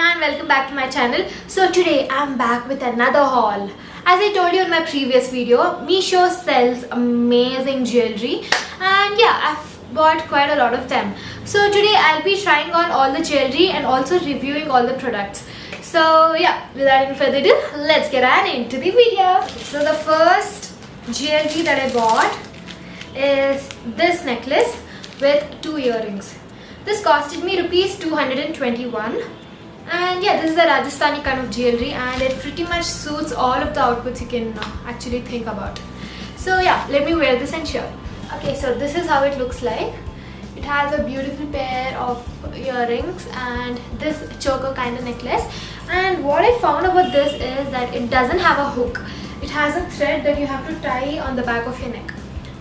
Neha and welcome back to my channel. So today I'm back with another haul. As I told you in my previous video, Meesho sells amazing jewelry and yeah, I've bought quite a lot of them. So today I'll be trying on all the jewelry and also reviewing all the products. So yeah, without any further ado, let's get on into the video. So the first jewelry that I bought is this necklace with 2 earrings. This costed me rupees 221, and yeah, this is a Rajasthani kind of jewelry and it pretty much suits all of the outfits you can actually think about. So yeah, let me wear this and show you. Okay, so this is how it looks like. It has a beautiful pair of earrings and this choker kind of necklace, and what I found about this is that it doesn't have a hook. It has a thread that you have to tie on the back of your neck.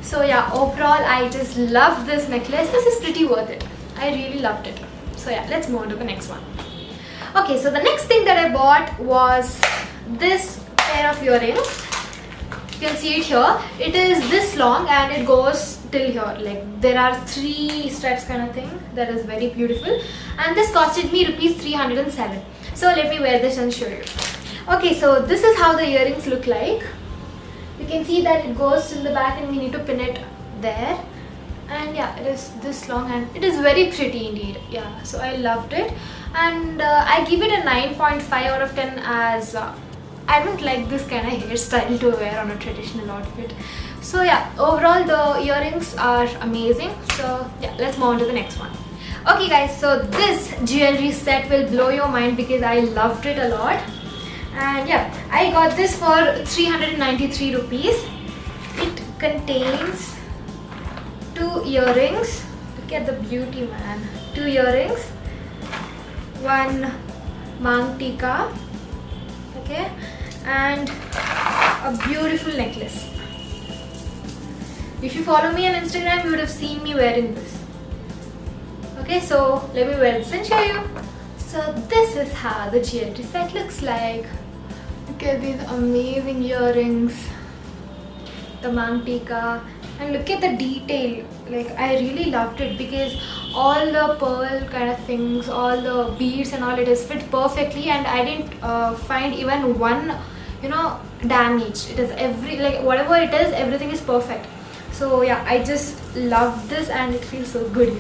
So yeah, overall I just love this necklace. This is pretty worth it. I really loved it. So yeah, let's move on to the next one. Okay, so the next thing that I bought was this pair of earrings. You can see it here. It is this long and it goes till here. Like there are 3 straps kind of thing. That is very beautiful. And this costed me rupees 307. So let me wear this and show you. Okay, so this is how the earrings look like. You can see that it goes in the back and we need to pin it there. And yeah, it is this long and it is very pretty indeed. Yeah, so I loved it, and I give it a 9.5 out of 10 as I don't like this kind of hairstyle to wear on a traditional outfit. So yeah, overall the earrings are amazing. So yeah, let's move on to the next one. Okay guys, so this jewelry set will blow your mind because I loved it a lot. And yeah, I got this for 393 rupees. It contains 2 earrings. Look at the beauty, man. 2 earrings, 1 mang tika, okay, and a beautiful necklace. If you follow me on Instagram, you would have seen me wearing this. Okay, so let me wear this and show you. So this is how the jewelry set looks like. Look at these amazing earrings, the mang tika. And look at the detail. Like I really loved it because all the pearl kind of things, all the beads and all, it is fit perfectly, and I didn't find even one, damage. It is like whatever it is, everything is perfect. So yeah, I just love this and it feels so good.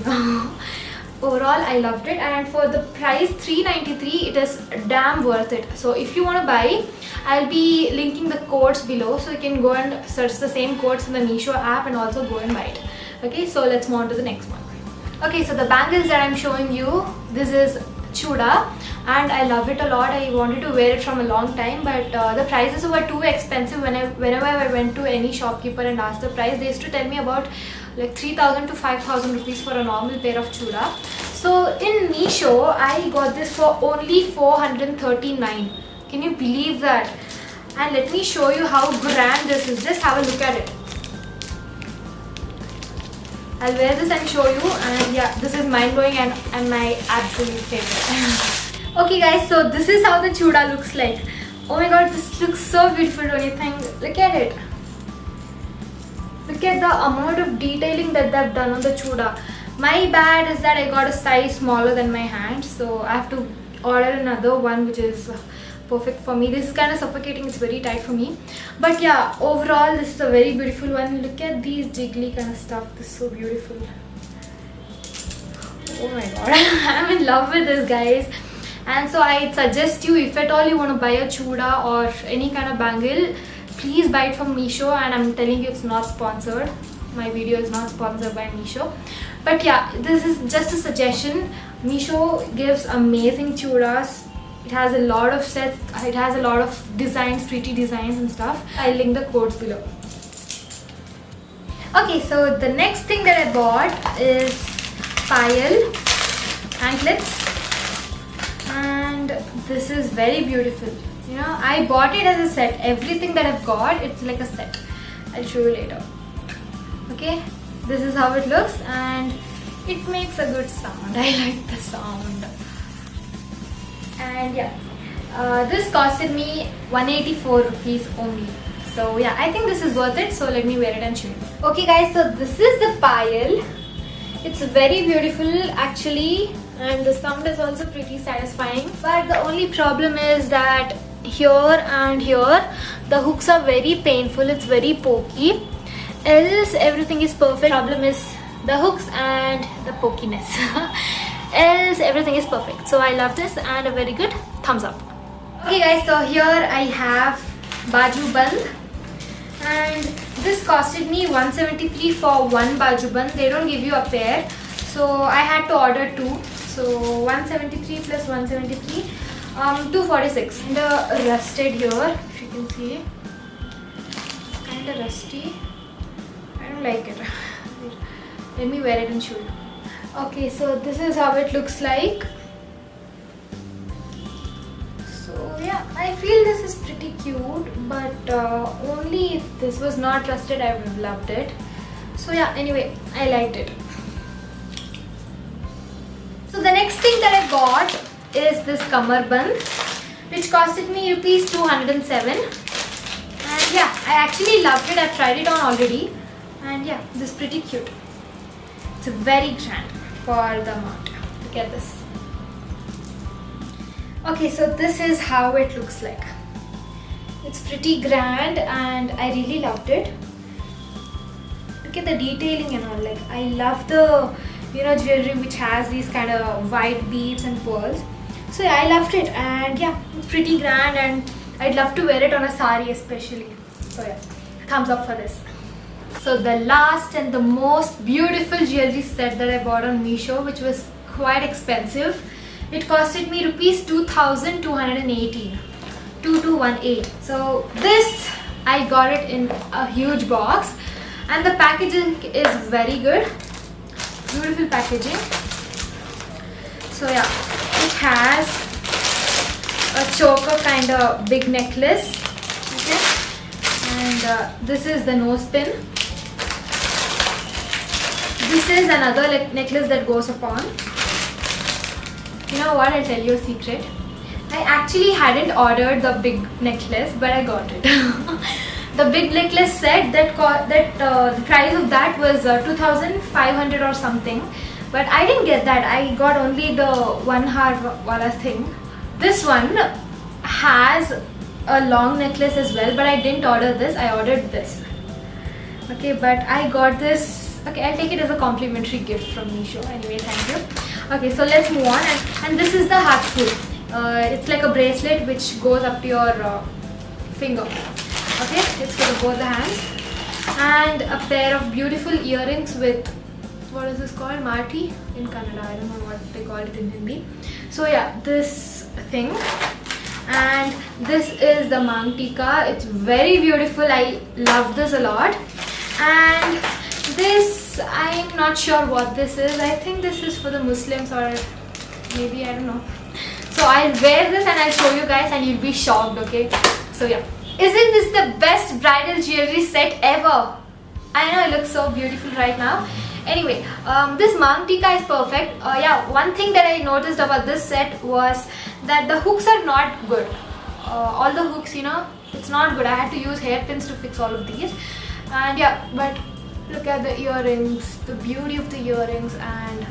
Overall I loved it, and for the price 393, it is damn worth it. So if you want to buy, I'll be linking the codes below, so you can go and search the same codes in the Meesho app and also go and buy it. Okay, so let's move on to the next one. Okay, so the bangles that I'm showing you, this is Chuda and I love it a lot. I wanted to wear it from a long time, but the prices were too expensive. Whenever I went to any shopkeeper and asked the price, they used to tell me about like 3,000 to 5,000 rupees for a normal pair of Chuda. So in Meesho, I got this for only 439. Can you believe that? And let me show you how grand this is. Just have a look at it. I'll wear this and show you, and yeah, this is mind-blowing and my absolute favorite. Okay guys, so this is how the Chuda looks like. Oh my god, this looks so beautiful, don't you think? Look at it. Look at the amount of detailing that they've done on the Chuda. My bad is that I got a size smaller than my hand, so I have to order another one which is perfect for me. This is kind of suffocating, it's very tight for me, but yeah, overall this is a very beautiful one. Look at these jiggly kind of stuff. This is so beautiful. Oh my god, I'm in love with this, guys. And so I suggest you, if at all you want to buy a Chuda or any kind of bangle, please buy it from Meesho. And I'm telling you, it's not sponsored. My video is not sponsored by Meesho, but yeah, this is just a suggestion. Meesho gives amazing Chudas. It has a lot of sets, it has a lot of designs, pretty designs and stuff. I'll link the codes below. Okay, so the next thing that I bought is payal anklets, and this is very beautiful. I bought it as a set. Everything that I've got, it's like a set. I'll show you later. Okay, this is how it looks and it makes a good sound. I like the sound. And yeah, this costed me 184 rupees only. So yeah, I think this is worth it. So let me wear it and show you. Okay guys, so this is the payal. It's very beautiful actually. and the sound is also pretty satisfying. But the only problem is that here and here the hooks are very painful, it's very pokey. Else everything is perfect. Problem is the hooks and the pokiness. Else everything is perfect. So I love this and a very good thumbs up. Okay guys, so here I have Baju Band, and this costed me 173 for one Baju Band. They don't give you a pair, so I had to order two. So 173 plus 173, 246. And rusted here, if you can see, it's kind of rusty. I don't like it. Let me wear it and show you. Okay, so this is how it looks like. So yeah, I feel this is pretty cute, but only if this was not rusted I would have loved it. So yeah, anyway, I liked it. So the next thing that I got is this Kamar Band, which costed me rupees 207. And yeah, I actually loved it. I've tried it on already. And yeah, this is pretty cute. It's very grand for the amount. Look at this. Okay, so this is how it looks like. It's pretty grand and I really loved it. Look at the detailing and all. Like, I love the jewelry which has these kind of white beads and pearls. So yeah, I loved it, and yeah, it's pretty grand and I'd love to wear it on a sari especially. So yeah, thumbs up for this. So the last and the most beautiful jewelry set that I bought on Meesho, which was quite expensive. It costed me rupees 2,218. 2218. So this, I got it in a huge box, and the packaging is very good. Beautiful packaging. So yeah, it has a choker kind of big necklace. Okay, and this is the nose pin. This is another necklace that goes upon. You know what, I'll tell you a secret. I actually hadn't ordered the big necklace, but I got it. The big necklace set, the price of that was 2,500 or something, but I didn't get that. I got only the 1 har wala thing. This one has a long necklace as well, but I didn't order this. I ordered this. Okay, but I got this. Okay, I'll take it as a complimentary gift from Meesho. Anyway, thank you. Okay, so let's move on. And this is the heart food. It's like a bracelet which goes up to your finger. Okay, it's for both the hands. And a pair of beautiful earrings with, what is this called? Marti in Kannada. I don't know what they call it in Hindi. So yeah, this thing. And this is the Mang Tika. It's very beautiful. I love this a lot. And this, I'm not sure what this is. I think this is for the Muslims, or maybe, I don't know. So I'll wear this and I'll show you guys and you'll be shocked, okay? So yeah. Isn't this the best bridal jewelry set ever? I know it looks so beautiful right now. Anyway, this Mang Tika is perfect. Yeah, one thing that I noticed about this set was that the hooks are not good. All the hooks, it's not good. I had to use hairpins to fix all of these. And yeah, but look at the earrings, the beauty of the earrings, and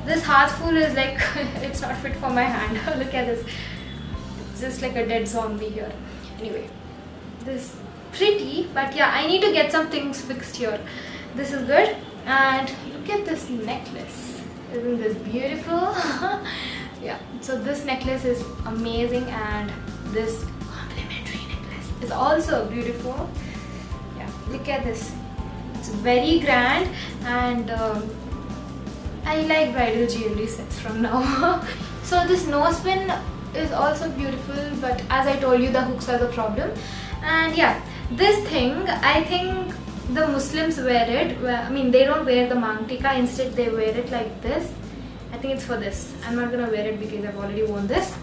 this heart full is like, it's not fit for my hand. Look at this. It's just like a dead zombie here. Anyway, this pretty, but yeah, I need to get some things fixed here. This is good. And look at this necklace. Isn't this beautiful? Yeah, so this necklace is amazing, and this complimentary necklace is also beautiful. Yeah, look at this. It's very grand, and I like bridal jewelry sets from now. So this nose pin is also beautiful, but as I told you, the hooks are the problem. And yeah, this thing, I think the Muslims wear it. I mean, they don't wear the Mang Tika. Instead, they wear it like this. I think it's for this. I'm not gonna wear it because I've already worn this.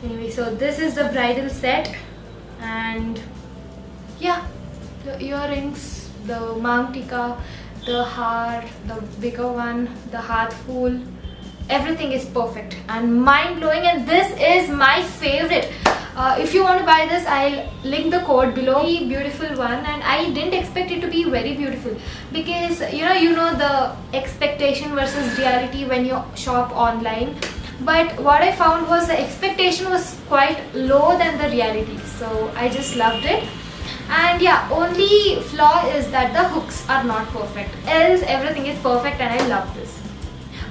Anyway, so this is the bridal set, and yeah, the earrings, the Mang Tika, the heart, the bigger one, the heart full, everything is perfect and mind-blowing, and this is my favorite. If you want to buy this, I'll link the code below. Very beautiful one, and I didn't expect it to be very beautiful because you know the expectation versus reality when you shop online. but what I found was the expectation was quite low than the reality, so I just loved it. And yeah, only flaw is that the hooks are not perfect, else everything is perfect and I love this.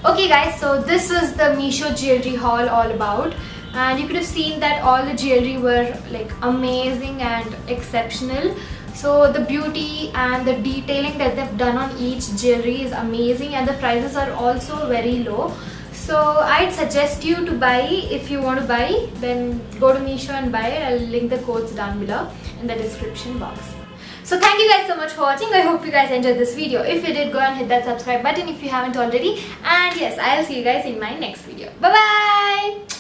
Okay guys, so this was the Meesho jewelry haul all about, and you could have seen that all the jewelry were like amazing and exceptional. So the beauty and the detailing that they've done on each jewelry is amazing, and the prices are also very low. So I'd suggest you to buy. If you want to buy, then go to Meesho and buy it. I'll link the codes down below in the description box. So thank you guys so much for watching. I hope you guys enjoyed this video. If you did, go and hit that subscribe button if you haven't already. And yes, I'll see you guys in my next video. Bye bye.